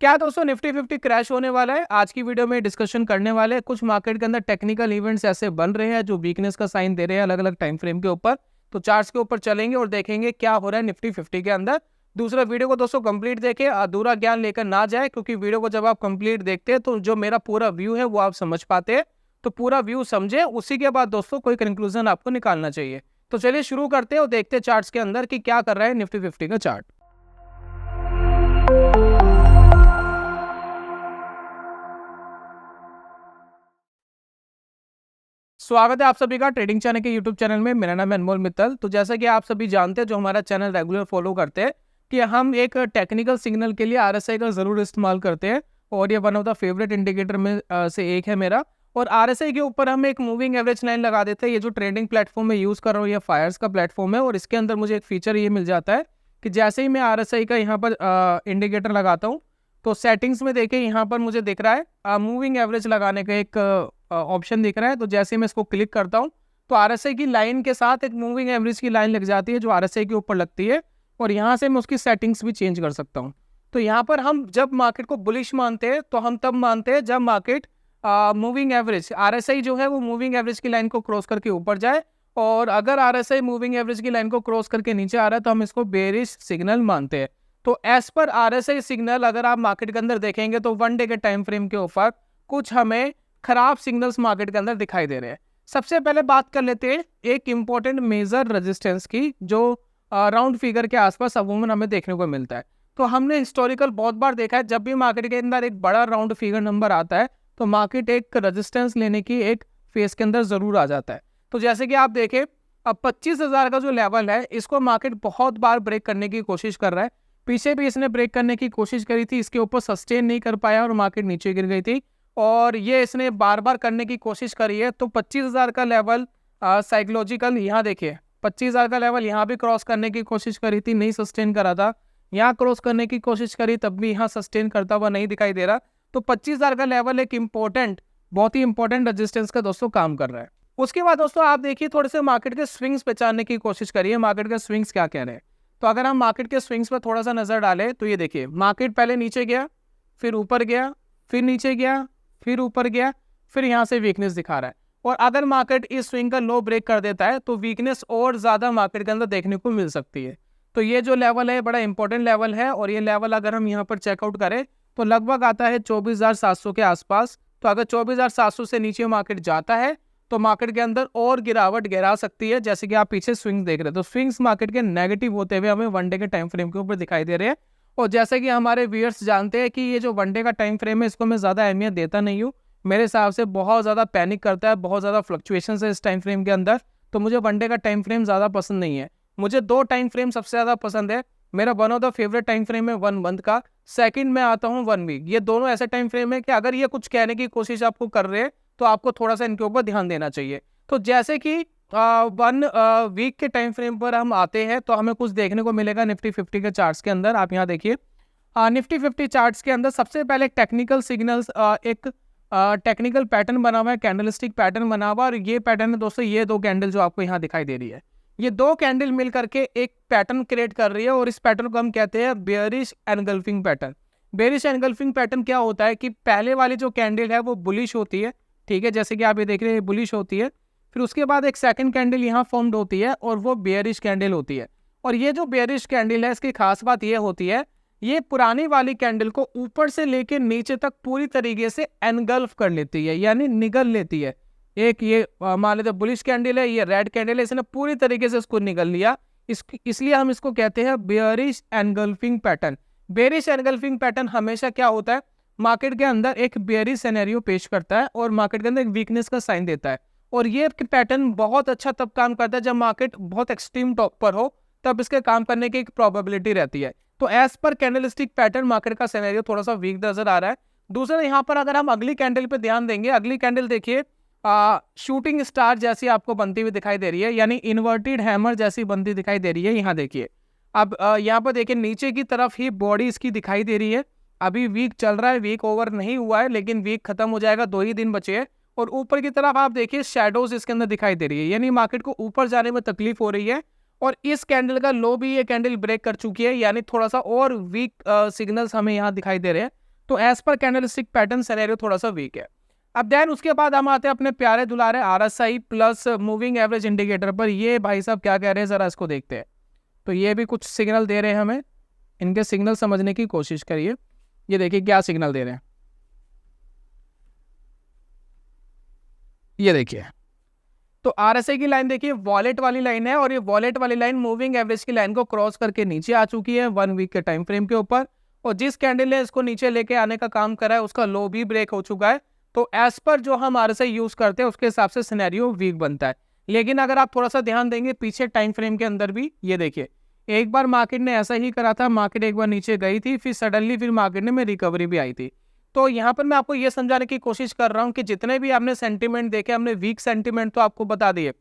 क्या दोस्तों Nifty 50 crash होने वाला है। आज की वीडियो में डिस्कशन करने वाले हैं। कुछ मार्केट के अंदर टेक्निकल इवेंट्स ऐसे बन रहे हैं जो वीकनेस का साइन दे रहे हैं अलग अलग टाइम फ्रेम के ऊपर। तो चार्ट्स के ऊपर चलेंगे और देखेंगे क्या हो रहा है निफ्टी 50 के अंदर। दूसरा, वीडियो को दोस्तों कंप्लीट देखें, अधूरा ज्ञान लेकर ना जाए, क्योंकि वीडियो को जब आप कंप्लीट देखते हैं तो जो मेरा पूरा व्यू है वो आप समझ पाते हैं। तो पूरा व्यू समझे, उसी के बाद दोस्तों कोई कंक्लूजन आपको निकालना चाहिए। तो चलिए शुरू करते हैं और देखते हैं चार्ट्स के अंदर कि क्या कर रहा है निफ्टी 50 का चार्ट। स्वागत है आप सभी का ट्रेडिंग चैनल के यूट्यूब चैनल में। मेरा नाम है अनमोल मित्तल। तो जैसा कि आप सभी जानते हैं, जो हमारा चैनल रेगुलर फॉलो करते हैं, कि हम एक टेक्निकल सिग्नल के लिए आरएसआई का जरूर इस्तेमाल करते हैं और ये one of the favourite indicator में से एक है मेरा। और आरएसआई के ऊपर हम एक मूविंग एवरेज लाइन लगा देते हैं। ये जो ट्रेडिंग प्लेटफॉर्म में यूज़ कर रहा हूँ, ये फायर्स का प्लेटफॉर्म है और इसके अंदर मुझे एक फीचर ये मिल जाता है कि जैसे ही मैं आरएसआई का यहाँ पर इंडिकेटर लगाता हूँ तो सेटिंग्स में देखें, यहाँ पर मुझे दिख रहा है मूविंग एवरेज लगाने का एक ऑप्शन दिख रहा है। तो जैसे मैं इसको क्लिक करता हूँ तो आरएसआई की लाइन के साथ एक मूविंग एवरेज की लाइन लग जाती है जो आरएसआई के ऊपर लगती है और यहाँ से मैं उसकी सेटिंग्स भी चेंज कर सकता हूँ। तो यहाँ पर हम जब मार्केट को बुलिश मानते हैं तो हम तब मानते हैं जब मार्केट मूविंग एवरेज आरएसआई जो है वो मूविंग एवरेज की लाइन को क्रॉस करके ऊपर जाए, और अगर आरएसआई मूविंग एवरेज की लाइन को क्रॉस करके नीचे आ रहा है तो हम इसको बेरिश सिग्नल मानते हैं। तो एज पर आरएसआई सिग्नल अगर आप मार्केट के अंदर देखेंगे तो वन डे के टाइम फ्रेम के ऊपर कुछ हमें खराब सिग्नल्स मार्केट के अंदर दिखाई दे रहे हैं। सबसे पहले बात कर लेते हैं एक इंपॉर्टेंट मेजर रेजिस्टेंस की, जो राउंड फिगर के आसपास अमूमन हमें देखने को मिलता है। तो हमने हिस्टोरिकल बहुत बार देखा है, जब भी मार्केट के अंदर एक बड़ा राउंड फिगर नंबर आता है तो मार्केट एक रेजिस्टेंस लेने की एक फेज के अंदर जरूर आ जाता है। तो जैसे कि आप देखें, अब 25,000 का जो लेवल है इसको मार्केट बहुत बार ब्रेक करने की कोशिश कर रहा है। पीछे भी इसने ब्रेक करने की कोशिश करी थी, इसके ऊपर सस्टेन नहीं कर पाया और मार्केट नीचे गिर गई थी, और ये इसने बार बार करने की कोशिश करी है। तो 25,000 का लेवल साइकोलॉजिकल, यहाँ देखिए 25,000 का लेवल यहाँ भी क्रॉस करने की कोशिश करी थी, नहीं सस्टेन करा था। यहाँ क्रॉस करने की कोशिश करी, तब भी यहाँ सस्टेन करता हुआ नहीं दिखाई दे रहा। तो 25,000 का लेवल एक इम्पोर्टेंट, बहुत ही इंपॉर्टेंट रेजिस्टेंस का दोस्तों काम कर रहा है। उसके बाद दोस्तों आप देखिए, थोड़े से मार्केट के स्विंग्स पहचानने की कोशिश करिए, मार्केट के स्विंग्स क्या कह रहे हैं। तो अगर हम मार्केट के स्विंग्स पर थोड़ा सा नजर डालें तो ये देखिए, मार्केट पहले नीचे गया, फिर ऊपर गया, फिर नीचे गया, फिर ऊपर गया, फिर यहाँ से वीकनेस दिखा रहा है। और अगर मार्केट इस स्विंग का लो ब्रेक कर देता है तो वीकनेस और ज्यादा मार्केट के अंदर देखने को मिल सकती है। तो ये जो लेवल है बड़ा इंपॉर्टेंट लेवल है, और ये लेवल अगर हम यहाँ पर चेकआउट करें तो लगभग आता है 24,700 के आसपास। तो अगर 24,700 से नीचे मार्केट जाता है तो मार्केट के अंदर और गिरावट गिरा सकती है। जैसे कि आप पीछे स्विंग देख रहे हैं, तो स्विंग्स मार्केट के नेगेटिव होते हुए हमें वन डे के टाइम फ्रेम के ऊपर दिखाई दे रहे हैं। और जैसे कि हमारे व्यूअर्स जानते हैं कि ये जो वन डे का टाइम फ्रेम है इसको मैं ज़्यादा अहमियत देता नहीं हूँ। मेरे हिसाब से बहुत ज़्यादा पैनिक करता है, बहुत ज़्यादा फ्लक्चुएशन है इस टाइम फ्रेम के अंदर। तो मुझे वन डे का टाइम फ्रेम ज़्यादा पसंद नहीं है। मुझे दो टाइम फ्रेम सबसे ज़्यादा पसंद है। मेरा one of the favourite time frame है 1 मंथ का, सेकंड में आता हूँ 1 वीक। ये दोनों ऐसे टाइम फ्रेम है कि अगर ये कुछ कहने की कोशिश आपको कर रहे हैं तो आपको थोड़ा सा इनके ऊपर ध्यान देना चाहिए। तो जैसे कि 1 वीक के टाइम फ्रेम पर हम आते हैं तो हमें कुछ देखने को मिलेगा निफ्टी 50 के चार्ट्स के अंदर। आप यहाँ देखिए, निफ्टी 50 चार्ट्स के अंदर सबसे पहले टेक्निकल सिग्नल्स, एक टेक्निकल पैटर्न बना हुआ है, कैंडलस्टिक पैटर्न बना हुआ है। और ये पैटर्न है दोस्तों, ये दो कैंडल जो आपको यहाँ दिखाई दे रही है, ये दो कैंडल मिल करके एक पैटर्न क्रिएट कर रही है और इस पैटर्न को हम कहते हैं bearish engulfing pattern. Bearish engulfing pattern क्या होता है कि पहले वाली जो कैंडल है वो बुलिश होती है, ठीक है, जैसे कि आप ये देख रहे हैं बुलिश होती है। फिर उसके बाद एक सेकंड कैंडल यहाँ फॉर्म्ड होती है और वो बेयरिश कैंडल होती है। और ये जो बेयरिश कैंडल है इसकी खास बात ये होती है, ये पुरानी वाली कैंडल को ऊपर से लेके नीचे तक पूरी तरीके से एनगल्फ कर लेती है, यानी निगल लेती है। एक ये मान लेते बुलिश कैंडल है, ये रेड कैंडल है, इसने पूरी तरीके से इसको निगल लिया। इसलिए हम इसको कहते हैं bearish engulfing pattern. Bearish engulfing pattern हमेशा क्या होता है, मार्केट के अंदर एक बेयरिश सिनेरियो पेश करता है और मार्केट के अंदर एक वीकनेस का साइन देता है। और ये पैटर्न बहुत अच्छा तब काम करता है जब मार्केट बहुत एक्सट्रीम टॉप पर हो, तब इसके काम करने की एक प्रोबेबिलिटी रहती है। तो as per candlestick pattern market का सिनेरियो थोड़ा सा वीक नजर आ रहा है। दूसरा, यहाँ पर अगर हम अगली कैंडल पे ध्यान देंगे, अगली कैंडल देखिए शूटिंग स्टार जैसी आपको बनती हुई दिखाई दे रही है, यानी इन्वर्टेड हैमर जैसी बनती दिखाई दे रही है। यहाँ देखिए, अब यहाँ पर देखिए नीचे की तरफ ही बॉडी इसकी दिखाई दे रही है। अभी वीक चल रहा है, वीक ओवर नहीं हुआ है, लेकिन वीक खत्म हो जाएगा, 2 ही दिन बचे हैं। और ऊपर की तरफ आप देखिए शैडोज इसके अंदर दिखाई दे रही है, यानी मार्केट को ऊपर जाने में तकलीफ हो रही है। और इस कैंडल का लो भी ये कैंडल ब्रेक कर चुकी है, यानी थोड़ा सा और वीक सिग्नल्स हमें यहाँ दिखाई दे रहे हैं। तो as per candlestick pattern scenario थोड़ा सा वीक है। अब देन उसके बाद हम आते हैं अपने प्यारे दुलारे RSI plus moving average indicator पर। ये भाई साहब क्या कह रहे हैं जरा इसको देखते हैं। तो ये भी कुछ सिग्नल दे रहे हैं हमें, इनके सिग्नल समझने की कोशिश करिए। ये देखिए क्या सिग्नल दे रहे हैं, ये देखिए। तो RSI की लाइन देखिए वॉलेट वाली लाइन है, और ये वॉलेट वाली लाइन मूविंग एवरेज की लाइन को क्रॉस करके नीचे आ चुकी है 1 वीक के टाइम फ्रेम के ऊपर, और जिस कैंडल ने इसको नीचे लेके आने का काम करा है उसका लो भी ब्रेक हो चुका है। तो एज पर जो हम RSI यूज करते हैं उसके हिसाब से सिनेरियो वीक बनता है। लेकिन अगर आप थोड़ा सा ध्यान देंगे पीछे टाइम फ्रेम के अंदर भी, ये देखिए एक बार मार्केट ने ऐसा ही करा था, मार्केट एक बार नीचे गई थी, फिर सडनली फिर मार्केट में रिकवरी भी आई थी। तो यहाँ पर मैं आपको ये समझाने की कोशिश कर रहा हूँ कि जितने भी आपने सेंटीमेंट देखे, हमने वीक सेंटीमेंट तो आपको बता दिए,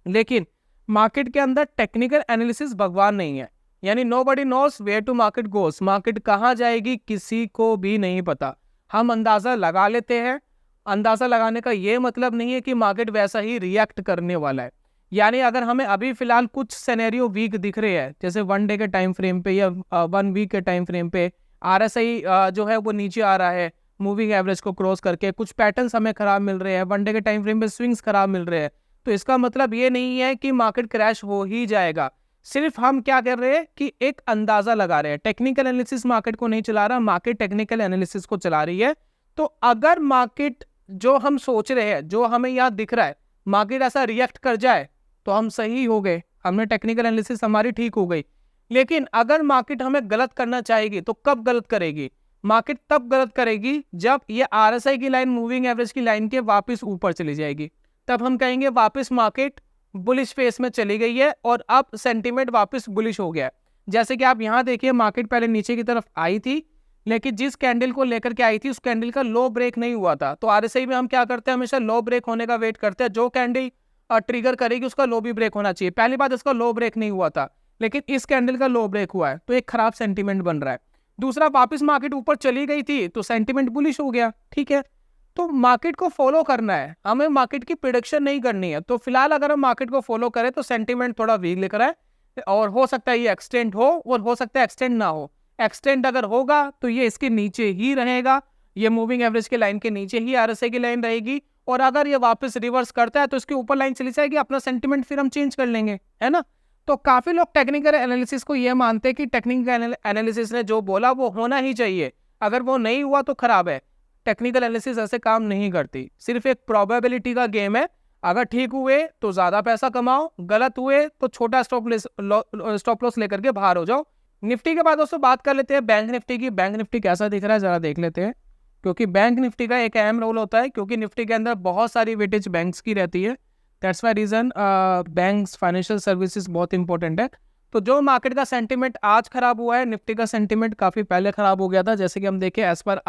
लेकिन मार्केट के अंदर टेक्निकल एनालिसिस भगवान नहीं है। यानी nobody knows where to market goes, market कहाँ जाएगी किसी को भी नहीं पता। हम अंदाजा लगा लेते हैं, अंदाजा लगाने का ये मतलब नहीं है कि मार्केट वैसा ही रिएक्ट करने वाला है। यानी अगर हमें अभी फिलहाल कुछ सिनेरियो वीक दिख रहे हैं, जैसे 1 डे के टाइम फ्रेम पे या 1 वीक के टाइम फ्रेम पे RSI जो है वो नीचे आ रहा है मूविंग एवरेज को क्रॉस करके, कुछ पैटर्न्स हमें खराब मिल रहे हैं, 1 डे के टाइम फ्रेम पे स्विंग्स खराब मिल रहे हैं, तो इसका मतलब ये नहीं है कि मार्केट क्रैश हो ही जाएगा। सिर्फ हम क्या कर रहे हैं कि एक अंदाजा लगा रहे हैं। टेक्निकल एनालिसिस मार्केट को नहीं चला रहा, मार्केट टेक्निकल एनालिसिस को चला रही है। तो अगर मार्केट जो हम सोच रहे हैं, जो हमें यहाँ दिख रहा है, मार्केट ऐसा रिएक्ट कर जाए तो हम सही हो गए, हमने टेक्निकल एनालिसिस हमारी ठीक हो गई। लेकिन अगर मार्केट हमें गलत करना चाहेगी तो कब गलत करेगी? मार्केट तब गलत करेगी जब ये RSI की लाइन मूविंग एवरेज की लाइन के वापस ऊपर चली जाएगी, तब हम कहेंगे वापस मार्केट बुलिश फेस में चली गई है और अब सेंटीमेंट वापस बुलिश हो गया है। जैसे कि आप यहाँ देखिए मार्केट पहले नीचे की तरफ आई थी, लेकिन जिस कैंडल को लेकर के आई थी उस कैंडल का लो ब्रेक नहीं हुआ था। तो RSI में हम क्या करते हैं, हमेशा लो ब्रेक होने का वेट करते हैं। जो कैंडल ट्रिगर करेगी उसका लो भी ब्रेक होना चाहिए। पहली बात, इसका लो ब्रेक नहीं हुआ था, लेकिन इस कैंडल का लो ब्रेक हुआ है, तो एक खराब सेंटीमेंट बन रहा है। दूसरा, वापस मार्केट ऊपर चली गई थी तो सेंटीमेंट बुलिश हो गया, ठीक है। तो मार्केट को फॉलो करना है, हमें मार्केट की प्रेडिक्शन नहीं करनी है। तो फिलहाल अगर हम मार्केट को फॉलो करें तो सेंटीमेंट थोड़ा वीक लेकर आए, और हो सकता है ये एक्सटेंड हो और हो सकता है एक्सटेंड ना हो। एक्सटेंड अगर होगा तो ये इसके नीचे ही रहेगा, ये मूविंग एवरेज के लाइन के नीचे ही RSI की लाइन रहेगी, और अगर ये वापस रिवर्स करता है तो इसके ऊपर लाइन चली जाएगी, अपना सेंटीमेंट फिर हम चेंज कर लेंगे, है ना। तो काफी लोग टेक्निकल एनालिसिस को ये मानते हैं कि टेक्निकल एनालिसिस ने जो बोला वो होना ही चाहिए, अगर वो नहीं हुआ तो खराब है। टेक्निकल एनालिसिस ऐसे काम नहीं करती, सिर्फ एक प्रोबेबिलिटी का गेम है। अगर ठीक हुए तो ज्यादा पैसा कमाओ, गलत हुए तो छोटा स्टॉप लॉस लेकर के बाहर हो जाओ। निफ्टी के बाद दोस्तों बात कर लेते हैं बैंक निफ्टी की। बैंक निफ्टी कैसा दिख रहा है जरा देख लेते हैं, क्योंकि बैंक निफ्टी का एक अहम रोल होता है, क्योंकि निफ्टी के अंदर बहुत सारी वेटेज बैंक्स की रहती है। That's why reason banks financial services बहुत इंपॉर्टेंट है। तो जो मार्केट का सेंटीमेंट आज खराब हुआ है, निफ्टी का सेंटीमेंट काफी पहले खराब हो गया था। जैसे कि हम देखें एज पर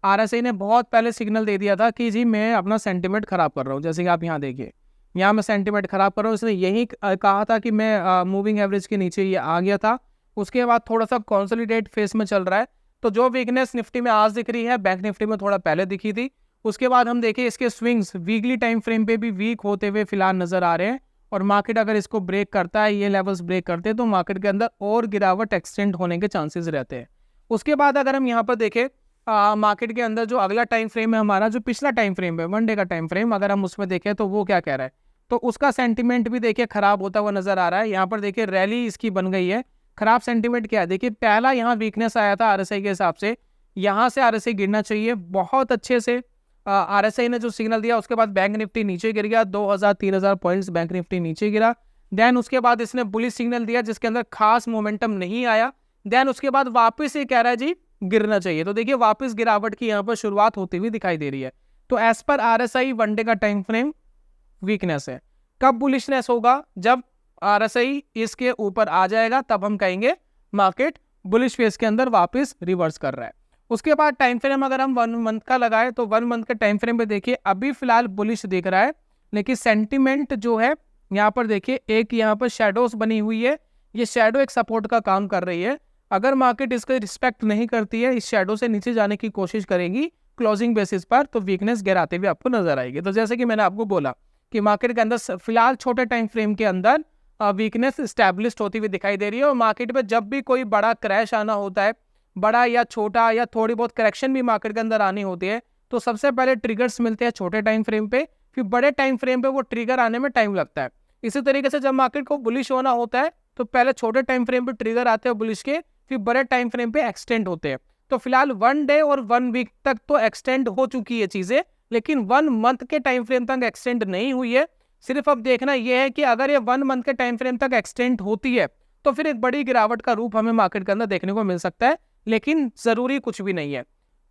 RSI ने बहुत पहले सिग्नल दे दिया था कि जी मैं अपना सेंटीमेंट खराब कर रहा हूँ। जैसे कि आप यहाँ देखिए, यहाँ मैं सेंटीमेंट खराब कर रहा हूँ, इसने यही कहा था कि मैं मूविंग एवरेज के नीचे ये आ गया था। उसके बाद थोड़ा सा कंसोलिडेट फेस में चल रहा है। तो जो वीकनेस निफ्टी में आज दिख रही है, बैंक निफ्टी में थोड़ा पहले दिखी थी। उसके बाद हम देखें इसके स्विंग्स वीकली टाइम फ्रेम पे भी वीक होते हुए फिलहाल नजर आ रहे हैं, और मार्केट अगर इसको ब्रेक करता है, ये लेवल्स ब्रेक करते हैं, तो मार्केट के अंदर और गिरावट एक्सटेंड होने के चांसेस रहते हैं। उसके बाद अगर हम यहाँ पर देखें मार्केट के अंदर जो अगला टाइम फ्रेम है हमारा, जो पिछला टाइम फ्रेम है 1 डे का टाइम फ्रेम, अगर हम उसमें देखें तो वो क्या कह रहा है, तो उसका सेंटीमेंट भी देखिए खराब होता हुआ नजर आ रहा है। यहाँ पर देखिए रैली इसकी बन गई है। खराब सेंटीमेंट क्या है, देखिए पहला यहाँ वीकनेस आया था RSI के हिसाब से, यहाँ से RSI गिरना चाहिए बहुत अच्छे से। RSI ने जो सिग्नल दिया, उसके बाद बैंक निफ्टी नीचे गिर गया, 2000-3000 पॉइंट्स बैंक निफ्टी नीचे गिरा। देन उसके बाद इसने बुलिश सिग्नल दिया जिसके अंदर खास मोमेंटम नहीं आया। देन उसके बाद वापस ये कह रहा है जी गिरना चाहिए, तो देखिए वापस गिरावट की यहाँ पर शुरुआत होती हुई दिखाई दे रही है। तो एज पर RSI 1 डे का टाइम फ्रेम वीकनेस है। कब बुलिशनेस होगा, जब RSI इसके ऊपर आ जाएगा, तब हम कहेंगे मार्केट बुलिश फेस के अंदर वापस रिवर्स कर रहा है। उसके बाद टाइम फ्रेम अगर हम 1 मंथ का लगाए तो 1 मंथ के टाइम फ्रेम पे देखिए अभी फिलहाल बुलिश दिख रहा है, लेकिन सेंटीमेंट जो है यहाँ पर देखिए एक यहाँ पर शेडोज बनी हुई है, ये शेडो एक सपोर्ट का काम कर रही है। अगर मार्केट इसका रिस्पेक्ट नहीं करती है, इस शेडो से नीचे जाने की कोशिश करेगी क्लोजिंग बेसिस पर, तो वीकनेस गिराते हुए आपको नजर आएगी। तो जैसे कि मैंने आपको बोला कि मार्केट के अंदर फिलहाल छोटे टाइम फ्रेम के अंदर वीकनेस स्टैब्लिश्ड होती हुई दिखाई दे रही है, और मार्केट में जब भी कोई बड़ा क्रैश आना होता है, बड़ा या छोटा या थोड़ी बहुत करेक्शन भी मार्केट के अंदर आनी होती है, तो सबसे पहले ट्रिगर्स मिलते हैं छोटे टाइम फ्रेम पे, फिर बड़े टाइम फ्रेम पे वो ट्रिगर आने में टाइम लगता है। इसी तरीके से जब मार्केट को बुलिश होना होता है तो पहले छोटे टाइम फ्रेम पे ट्रिगर आते हैं बुलिश के, फिर बड़े टाइम फ्रेम पे एक्सटेंड होते हैं। तो फिलहाल 1 डे और 1 वीक तक तो एक्सटेंड हो चुकी है चीजें, लेकिन 1 मंथ के टाइम फ्रेम तक एक्सटेंड नहीं हुई है। सिर्फ अब देखना यह है कि अगर ये 1 मंथ के टाइम फ्रेम तक एक्सटेंड होती है तो फिर एक बड़ी गिरावट का रूप हमें मार्केट के अंदर देखने को मिल सकता है, लेकिन जरूरी कुछ भी नहीं है।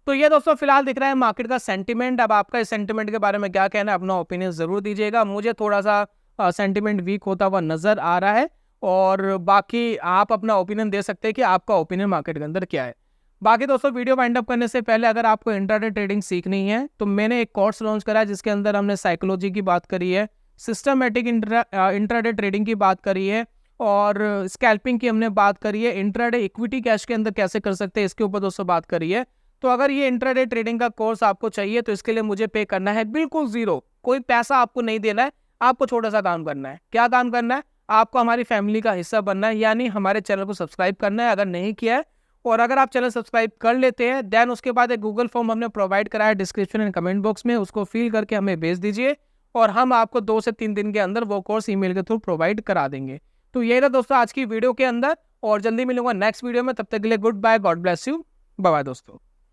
तो ये दोस्तों फिलहाल दिख रहा है मार्केट का सेंटिमेंट। अब आपका इस सेंटिमेंट के बारे में क्या कहना है, अपना ओपिनियन जरूर दीजिएगा। मुझे थोड़ा सा सेंटिमेंट वीक होता हुआ नजर आ रहा है, और बाकी आप अपना ओपिनियन दे सकते हैं कि आपका ओपिनियन मार्केट के अंदर क्या है। बाकी दोस्तों वीडियो वाइंड अप करने से पहले अगर आपको इंट्राडे ट्रेडिंग सीखनी है तो मैंने एक कोर्स लॉन्च करा है जिसके अंदर हमने साइकोलॉजी की बात करी है, सिस्टमैटिक इंट्राडे ट्रेडिंग की बात करी है, और स्कैल्पिंग की हमने बात करी है, इंट्राडे इक्विटी कैश के अंदर कैसे कर सकते हैं इसके ऊपर दोस्तों बात करी है। तो अगर ये इंट्राडे ट्रेडिंग का कोर्स आपको चाहिए तो इसके लिए मुझे पे करना है बिल्कुल जीरो, कोई पैसा आपको नहीं देना है। आपको छोटा सा काम करना है। क्या काम करना है? आपको हमारी फैमिली का हिस्सा बनना है, यानी हमारे चैनल को सब्सक्राइब करना है अगर नहीं किया है। और अगर आप चैनल सब्सक्राइब कर लेते हैं देन उसके बाद एक गूगल फॉर्म हमने प्रोवाइड कराया है डिस्क्रिप्शन एंड कमेंट बॉक्स में, उसको फिल करके हमें भेज दीजिए और हम आपको 2 से 3 दिन के अंदर वो कोर्स ईमेल के थ्रू प्रोवाइड करा देंगे। तो ये रहा दोस्तों आज की वीडियो के अंदर, और जल्दी मिलूंगा नेक्स्ट वीडियो में। तब तक के लिए goodbye, God bless you, bye bye दोस्तों।